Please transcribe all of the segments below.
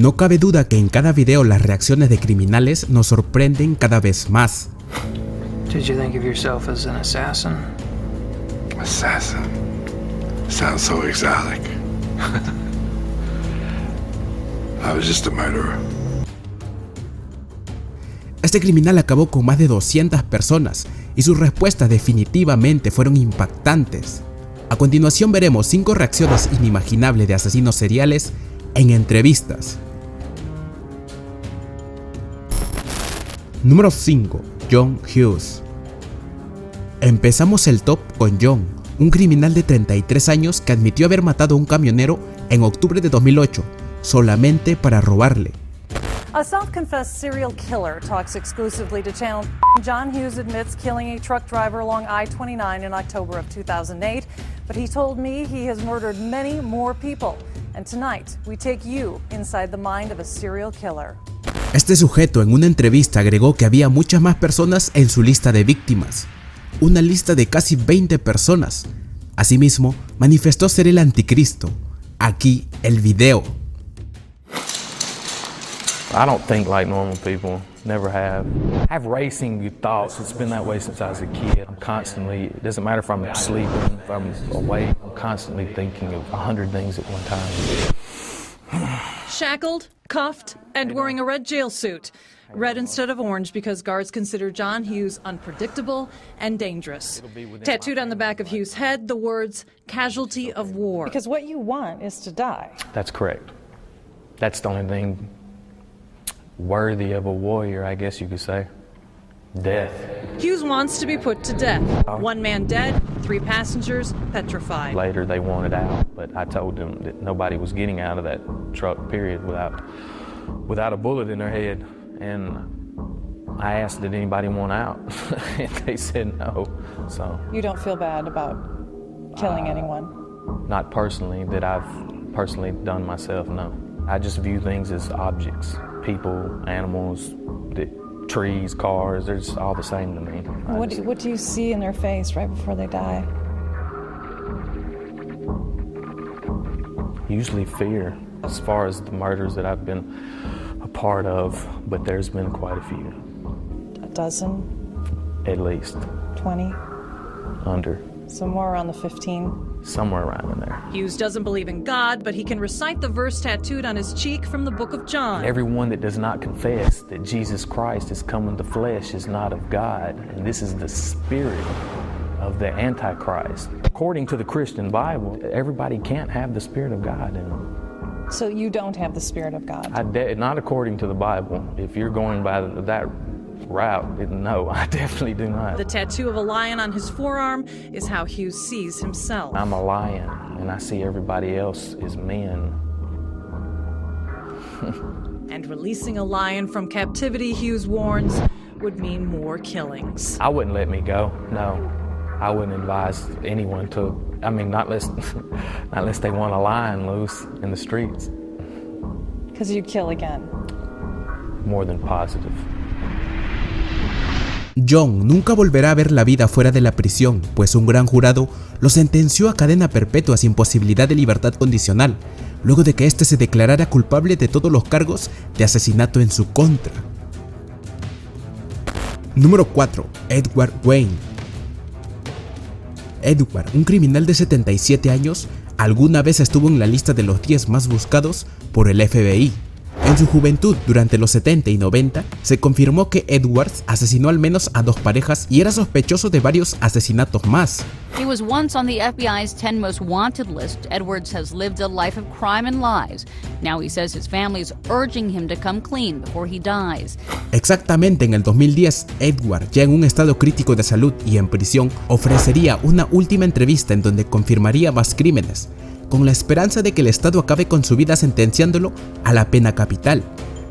No cabe duda que en cada video las reacciones de criminales nos sorprenden cada vez más. Did you think of yourself as an assassin? Assassin? Sounds so exotic. I was just a murderer. Este criminal acabó con más de 200 personas y sus respuestas definitivamente fueron impactantes. A continuación veremos 5 reacciones inimaginables de asesinos seriales en entrevistas. Número 5. John Hughes. Empezamos el top con John, un criminal de 33 años que admitió haber matado a un camionero en octubre de 2008, solamente para robarle. A self-confessed serial killer talks exclusively to Channel. John Hughes admits killing a truck driver along I-29 in October of 2008, but he told me he has murdered many more people. And tonight, we take you inside the mind of a serial killer. Este sujeto en una entrevista agregó que había muchas más personas en su lista de víctimas, una lista de casi 20 personas. Asimismo, manifestó ser el anticristo. Aquí el video. I don't think like normal people, never have. I have racing thoughts, it's been that way since I was a kid. I'm constantly, it doesn't matter if I'm sleeping, if I'm awake, I'm constantly thinking of 100 things at one time. Shackled, cuffed, and wearing a red jail suit. Red instead of orange because guards consider John Hughes unpredictable and dangerous. Tattooed on the back of Hughes' head, the words, casualty of war. Because what you want is to die. That's correct. That's the only thing worthy of a warrior, I guess you could say. Death. Hughes wants to be put to death. 1 man dead, 3 passengers petrified. Later they wanted out, but I told them that nobody was getting out of that truck, period, without a bullet in their head. And I asked, did anybody want out? And they said no, so. You don't feel bad about killing anyone? Not personally, that I've personally done myself, no. I just view things as objects. People, animals, trees, cars, they're just all the same to me. What do you see in their face right before they die? Usually fear, as far as the murders that I've been a part of, but there's been quite a few. A dozen? At least. 20? Under. So more around the 15? Somewhere around in there. Hughes doesn't believe in God, but he can recite the verse tattooed on his cheek from the book of John. Everyone that does not confess that Jesus Christ is come in the flesh is not of God, and this is the spirit of the Antichrist. According to the Christian Bible, everybody can't have the Spirit of God in them. So you don't have the Spirit of God? Not according to the Bible. If you're going by that route, no, I definitely do not. The tattoo of a lion on his forearm is how Hughes sees himself. I'm a lion, and I see everybody else as men. And releasing a lion from captivity, Hughes warns, would mean more killings. I wouldn't let me go, no. I wouldn't advise anyone to, not unless they want a lion loose in the streets. Because you'd kill again? More than positive. John nunca volverá a ver la vida fuera de la prisión, pues un gran jurado lo sentenció a cadena perpetua sin posibilidad de libertad condicional, luego de que éste se declarara culpable de todos los cargos de asesinato en su contra. Número 4. Edward Wayne. Edward, un criminal de 77 años, alguna vez estuvo en la lista de los 10 más buscados por el FBI. En su juventud, durante los 70 y 90, se confirmó que Edwards asesinó al menos a 2 parejas y era sospechoso de varios asesinatos más. He was once on the FBI's 10 most wanted list. Edwards has lived a life of crime and lies. Now he says his family is urging him to come clean before he dies. Exactamente en el 2010, Edward, ya en un estado crítico de salud y en prisión, ofrecería una última entrevista en donde confirmaría más crímenes, con la esperanza de que el Estado acabe con su vida sentenciándolo a la pena capital,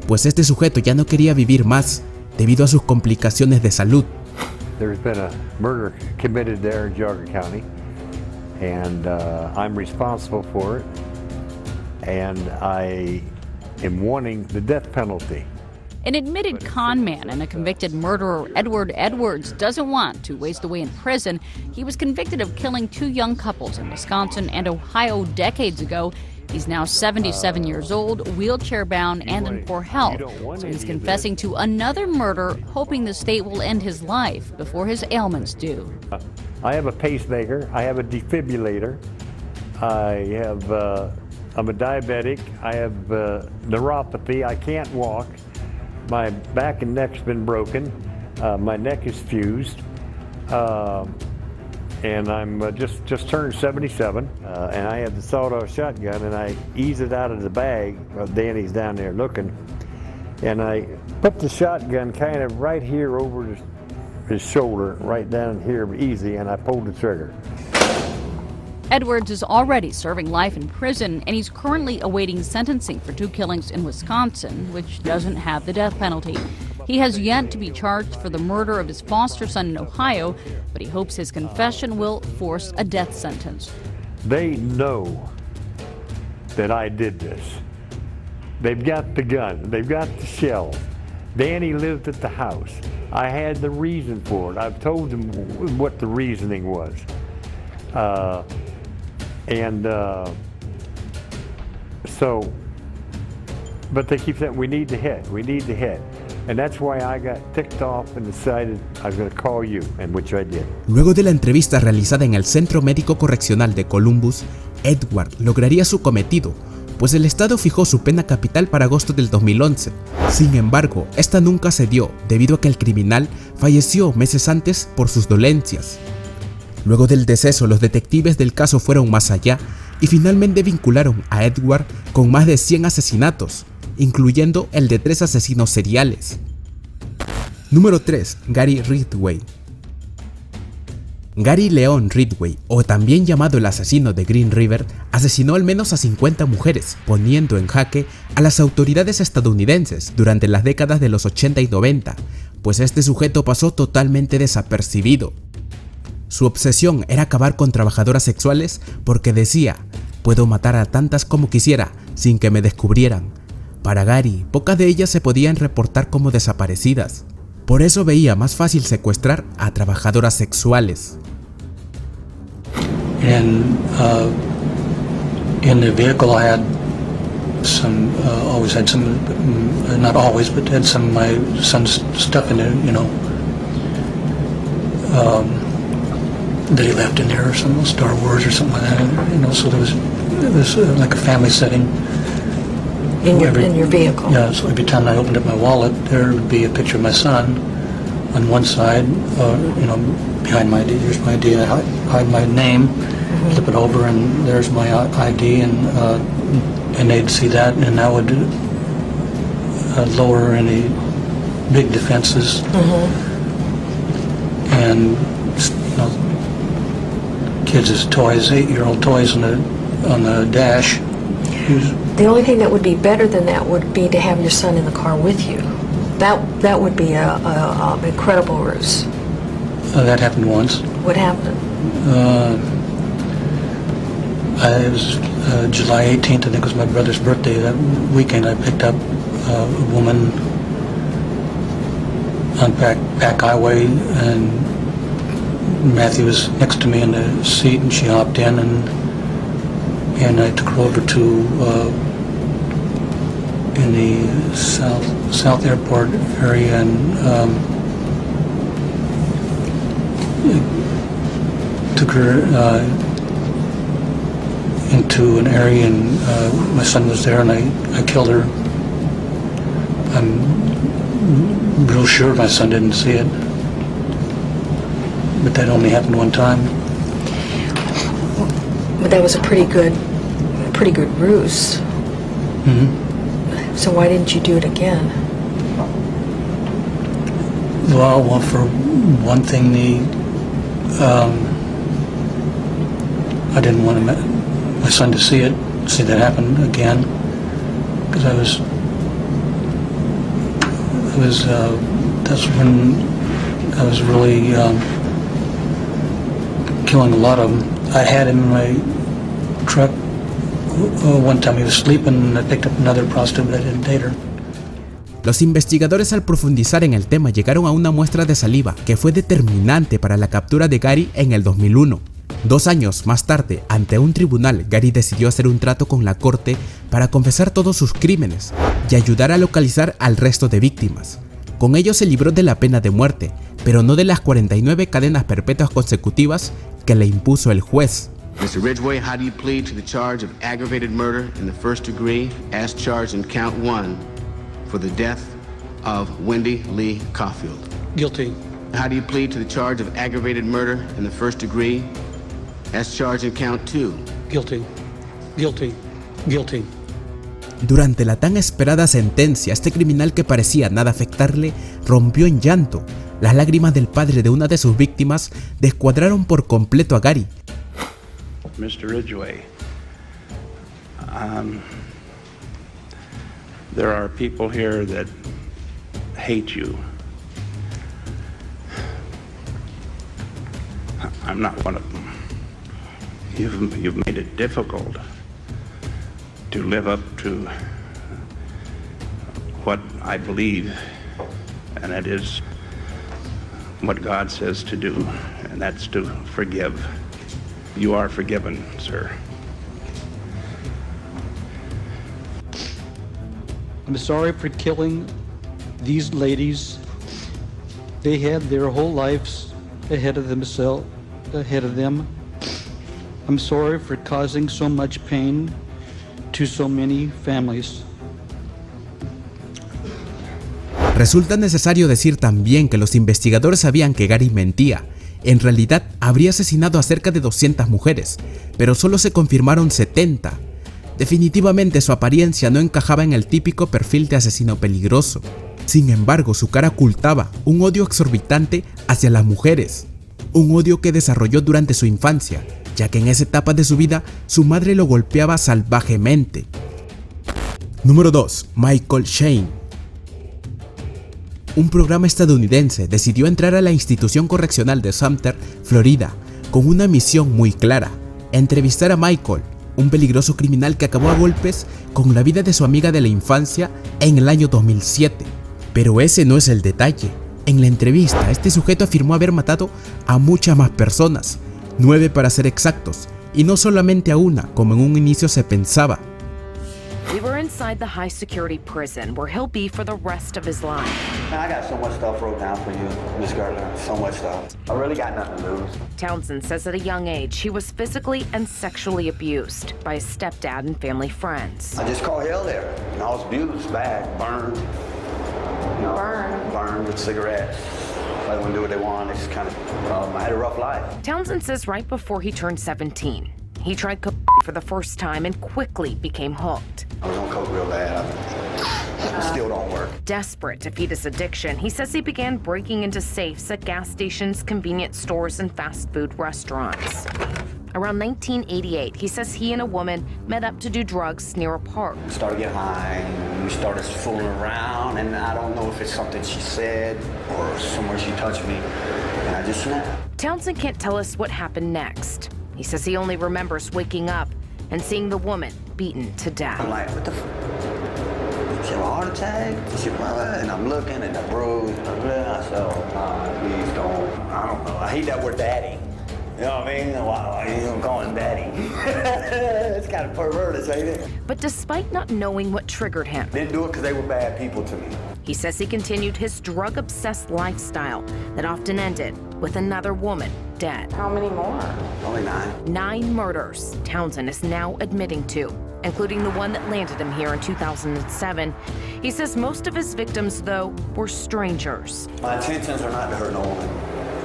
pues este sujeto ya no quería vivir más debido a sus complicaciones de salud. There's been a murder committed there in Geauga County, and I'm responsible for it, and I am wanting the death penalty. An admitted con man and a convicted murderer, Edward Edwards, doesn't want to waste away in prison. He was convicted of killing 2 young couples in Wisconsin and Ohio decades ago. He's now 77 years old, wheelchair-bound, and in poor health, so he's confessing to another murder, hoping the state will end his life before his ailments do. I have a pacemaker, I have a defibrillator, I'm a diabetic, I have neuropathy, I can't walk, my back and neck's been broken, my neck is fused, and I'm just turned 77, and I have the sawed-off shotgun, and I ease it out of the bag. Well, Danny's down there looking, and I put the shotgun kind of right here over his shoulder, right down here, easy, and I pulled the trigger. Edwards is already serving life in prison, and he's currently awaiting sentencing for 2 killings in Wisconsin, which doesn't have the death penalty. He has yet to be charged for the murder of his foster son in Ohio, but he hopes his confession will force a death sentence. They know that I did this. They've got the gun, they've got the shells. Danny lived at the house. I had the reason for it. I've told them what the reasoning was. But they keep saying, we need to hit. And that's why I got ticked off and decided I was going to call you, and which I did. Luego de la entrevista realizada en el Centro Médico Correccional de Columbus, Edward lograría su cometido, pues el estado fijó su pena capital para agosto del 2011. Sin embargo, esta nunca se dio debido a que el criminal falleció meses antes por sus dolencias. Luego del deceso, los detectives del caso fueron más allá y finalmente vincularon a Edward con más de 100 asesinatos, incluyendo el de 3 asesinos seriales. Número 3. Gary Ridgway. Gary Leon Ridgway, o también llamado el asesino de Green River, asesinó al menos a 50 mujeres, poniendo en jaque a las autoridades estadounidenses durante las décadas de los 80 y 90, pues este sujeto pasó totalmente desapercibido. Su obsesión era acabar con trabajadoras sexuales porque decía, puedo matar a tantas como quisiera sin que me descubrieran. Para Gary, pocas de ellas se podían reportar como desaparecidas. Por eso veía más fácil secuestrar a trabajadoras sexuales. In the vehicle I had some, always had some, not always, but had some of my son's stuff in it, you know, that he left in there, or some Star Wars or something like that, you know, so it was like a family setting. In your vehicle? Yeah, so every time I opened up my wallet, there would be a picture of my son on one side, you know, behind my ID, there's my ID, I hide my name, flip it over, and there's my ID, and they'd see that, and that would lower any big defenses. And, you know, kids' toys, 8-year-old toys on the dash. The only thing that would be better than that would be to have your son in the car with you. That would be a incredible ruse. That happened once. What happened? It was July 18th, I think it was my brother's birthday. That weekend I picked up a woman on back highway, and Matthew was next to me in the seat, and she hopped in, and I took her over to in the South Airport area, and took her into an area, and my son was there, and I killed her. I'm real sure my son didn't see it, but that only happened one time. But that was a pretty good ruse. So why didn't you do it again? Well, for one thing, I didn't want my son to see that happen again, because that's when I was really killing a lot of them. I had him in my truck. One time he was sleeping, and I picked up another prostitute, but I didn't date her. Los investigadores, al profundizar en el tema, llegaron a una muestra de saliva que fue determinante para la captura de Gary en el 2001. 2 años más tarde, ante un tribunal, Gary decidió hacer un trato con la corte para confesar todos sus crímenes y ayudar a localizar al resto de víctimas. Con ello se libró de la pena de muerte, pero no de las 49 cadenas perpetuas consecutivas que le impuso el juez. Mr. Ridgway, how do you plead to the charge of aggravated murder in the first degree as charged in count 1 for the death of Wendy Lee Caulfield? Guilty. How do you plead to the charge of aggravated murder in the first degree as charged in count 2? Guilty. Guilty. Guilty. Durante la tan esperada sentencia, este criminal que parecía nada afectarle rompió en llanto. Las lágrimas del padre de una de sus víctimas descuadraron por completo a Gary. Mr. Ridgway, there are people here that hate you. I'm not one of them. You've made it difficult to live up to what I believe, and that is what God says to do, and that's to forgive. You are forgiven, sir. I'm sorry for killing these ladies. They had their whole lives ahead of them. I'm sorry for causing so much pain to so many families. Resulta necesario decir también que los investigadores sabían que Gary mentía. En realidad, habría asesinado a cerca de 200 mujeres, pero solo se confirmaron 70. Definitivamente su apariencia no encajaba en el típico perfil de asesino peligroso. Sin embargo, su cara ocultaba un odio exorbitante hacia las mujeres. Un odio que desarrolló durante su infancia, ya que en esa etapa de su vida, su madre lo golpeaba salvajemente. Número 2. Michael Shane. Un programa estadounidense decidió entrar a la institución correccional de Sumter, Florida, con una misión muy clara: entrevistar a Michael, un peligroso criminal que acabó a golpes con la vida de su amiga de la infancia en el año 2007. Pero ese no es el detalle. En la entrevista, este sujeto afirmó haber matado a muchas más personas, 9 para ser exactos, y no solamente a una, como en un inicio se pensaba. We were inside the high-security prison where he'll be for the rest of his life. I got so much stuff wrote down for you, Miss Gardner. So much stuff. I really got nothing to lose. Townsend says at a young age he was physically and sexually abused by his stepdad and family friends. I just caught hell there. And I was abused, bad, burned. You know, burned with cigarettes. They wouldn't do what they want. It's kind of, I had a rough life. Townsend says right before he turned 17, he tried cocaine for the first time and quickly became hooked. I was on coke real bad. It still don't work. Desperate to feed his addiction, he says he began breaking into safes at gas stations, convenience stores, and fast food restaurants. Around 1988, he says he and a woman met up to do drugs near a park. We started getting high, and we started fooling around, and I don't know if it's something she said or somewhere she touched me, and I just snapped. Townsend can't tell us what happened next. He says he only remembers waking up and seeing the woman beaten to death. I'm like, what the f***? She had a heart attack? She what? And I'm looking and the bruise. I said, oh, please don't. I don't know. I hate that word daddy. You know what I mean? Why you don't call him daddy? It's kind of perverted, ain't it? But despite not knowing what triggered him, didn't do it because they were bad people to me. He says he continued his drug-obsessed lifestyle that often ended with another woman dead. How many more? Only 9. 9 murders Townsend is now admitting to, including the one that landed him here in 2007. He says most of his victims, though, were strangers. My intentions are not to hurt no woman.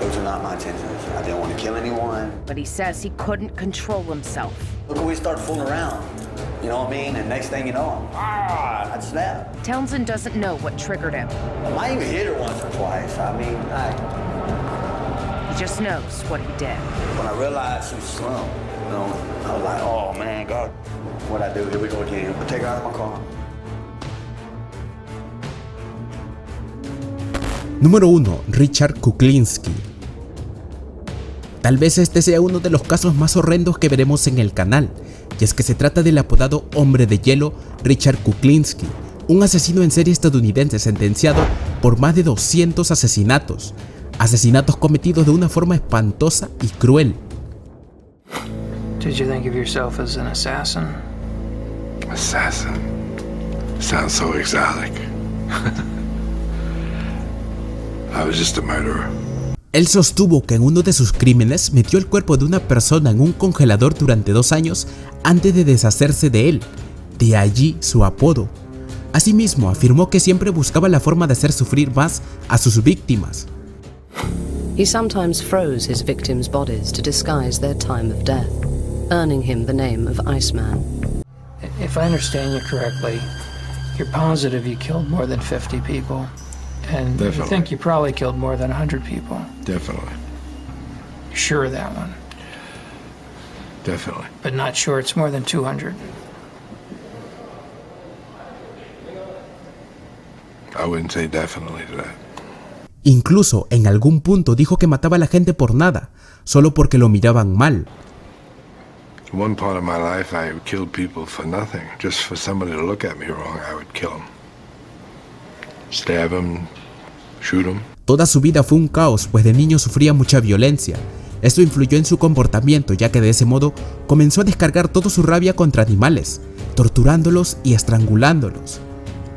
Those are not my intentions. I didn't want to kill anyone. But he says he couldn't control himself. Look, we started fooling around. You know what I mean? And next thing you know, I'd snap. Townsend doesn't know what triggered him. I might even hit her once or twice. I mean, He just knows what he did. When I realized she was slumped, you know, I was like, oh man, God, what'd I do? Here we go again. I'll take her out of my car. Número 1. Richard Kuklinski. Tal vez este sea uno de los casos más horrendos que veremos en el canal, y es que se trata del apodado Hombre de Hielo Richard Kuklinski, un asesino en serie estadounidense sentenciado por más de 200 asesinatos cometidos de una forma espantosa y cruel. Did you think of yourself as an assassin? Assassin. Sounds so exotic. I was just a murderer. Él sostuvo que en uno de sus crímenes metió el cuerpo de una persona en un congelador durante 2 años antes de deshacerse de él, de allí su apodo. Asimismo, afirmó que siempre buscaba la forma de hacer sufrir más a sus víctimas. He sometimes froze his victims' bodies to disguise their time of death, earning him the name of Iceman. If I understand you correctly, you're positive you killed more than 50 people. And Definitely. you think you probably killed more than 100 people. Definitely. You're sure of that one. Definitely. But not sure it's more than 200. I wouldn't say definitely to that. Incluso en algún punto dijo que mataba a la gente por nada, solo porque lo miraban mal. One part of my life, I killed people for nothing. Just for somebody to look at me wrong, I would kill them. Stab them, shoot them. Toda su vida fue un caos, pues de niño sufría mucha violencia. Esto influyó en su comportamiento, ya que de ese modo comenzó a descargar toda su rabia contra animales, torturándolos y estrangulándolos.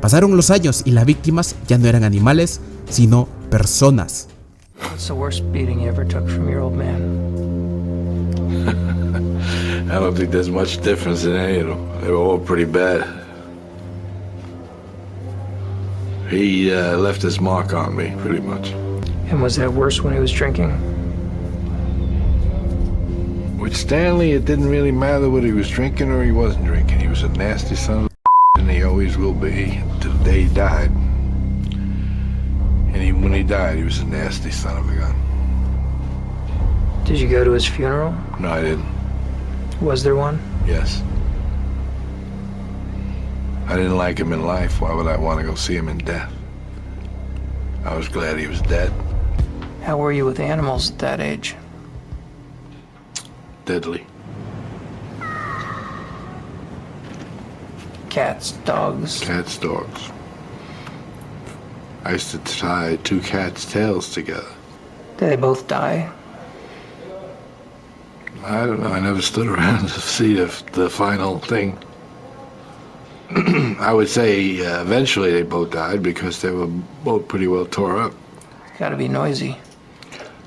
Pasaron los años y las víctimas ya no eran animales, sino personas. What's the worst beating you ever took from your old man? I don't think there's much difference in any of them. They were all pretty bad. He left his mark on me, pretty much. And was that worse when he was drinking? With Stanley, it didn't really matter whether he was drinking or he wasn't drinking. He was a nasty son of a and he always will be till the day he died. And when he died, he was a nasty son of a gun. Did you go to his funeral? No, I didn't. Was there one? Yes. I didn't like him in life. Why would I want to go see him in death? I was glad he was dead. How were you with animals at that age? Deadly. Cats, dogs? Cats, dogs. I used to tie 2 cats' tails together. Did they both die? I don't know. I never stood around to see the final thing. I would say eventually they both died because they were both pretty well tore up. It's gotta be noisy.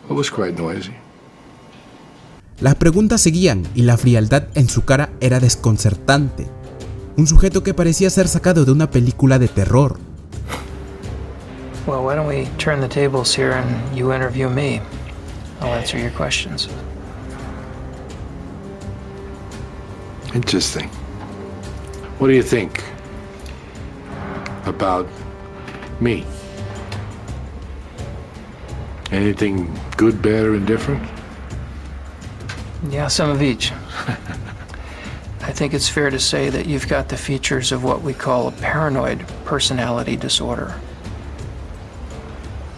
It was quite noisy. Las preguntas seguían y la frialdad en su cara era desconcertante. Un sujeto que parecía ser sacado de una película de terror. Well, why don't we turn the tables here and you interview me? I'll answer your questions. Interesting. What do you think about me? Anything good, bad, or indifferent? Yeah, some of each. I think it's fair to say that you've got the features of what we call a paranoid personality disorder.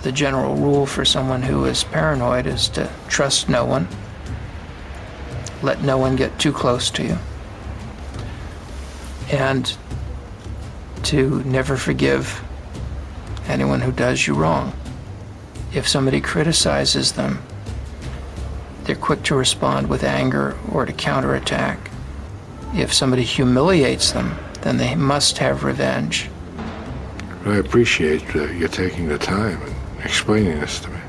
The general rule for someone who is paranoid is to trust no one, let no one get too close to you, and to never forgive anyone who does you wrong. If somebody criticizes them, they're quick to respond with anger or to counterattack. If somebody humiliates them, then they must have revenge. I appreciate you taking the time and explaining this to me.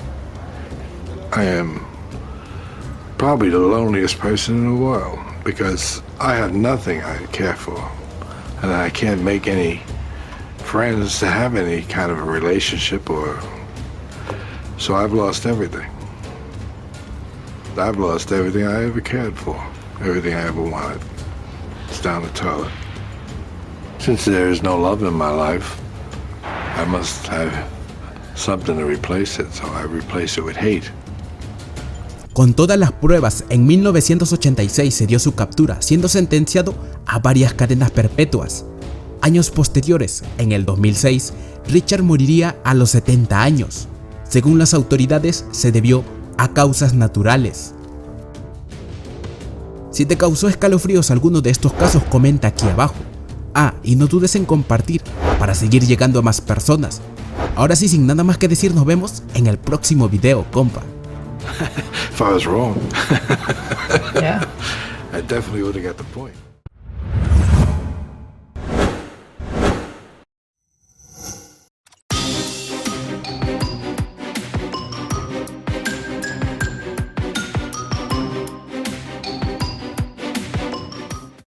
I am probably the loneliest person in the world because I have nothing I care for, and I can't make any friends to have any kind of a relationship so I've lost everything. I've lost everything I ever cared for, everything I ever wanted. It's down the toilet. Since there is no love in my life, I must have something to replace it, so I replace it with hate. Con todas las pruebas, en 1986 se dio su captura, siendo sentenciado a varias cadenas perpetuas. Años posteriores, en el 2006, Richard moriría a los 70 años. Según las autoridades, se debió a causas naturales. Si te causó escalofríos alguno de estos casos, comenta aquí abajo. Y no dudes en compartir para seguir llegando a más personas. Ahora sí, sin nada más que decir, nos vemos en el próximo video, compa. If I was wrong. Yeah. I I definitely would have got the point.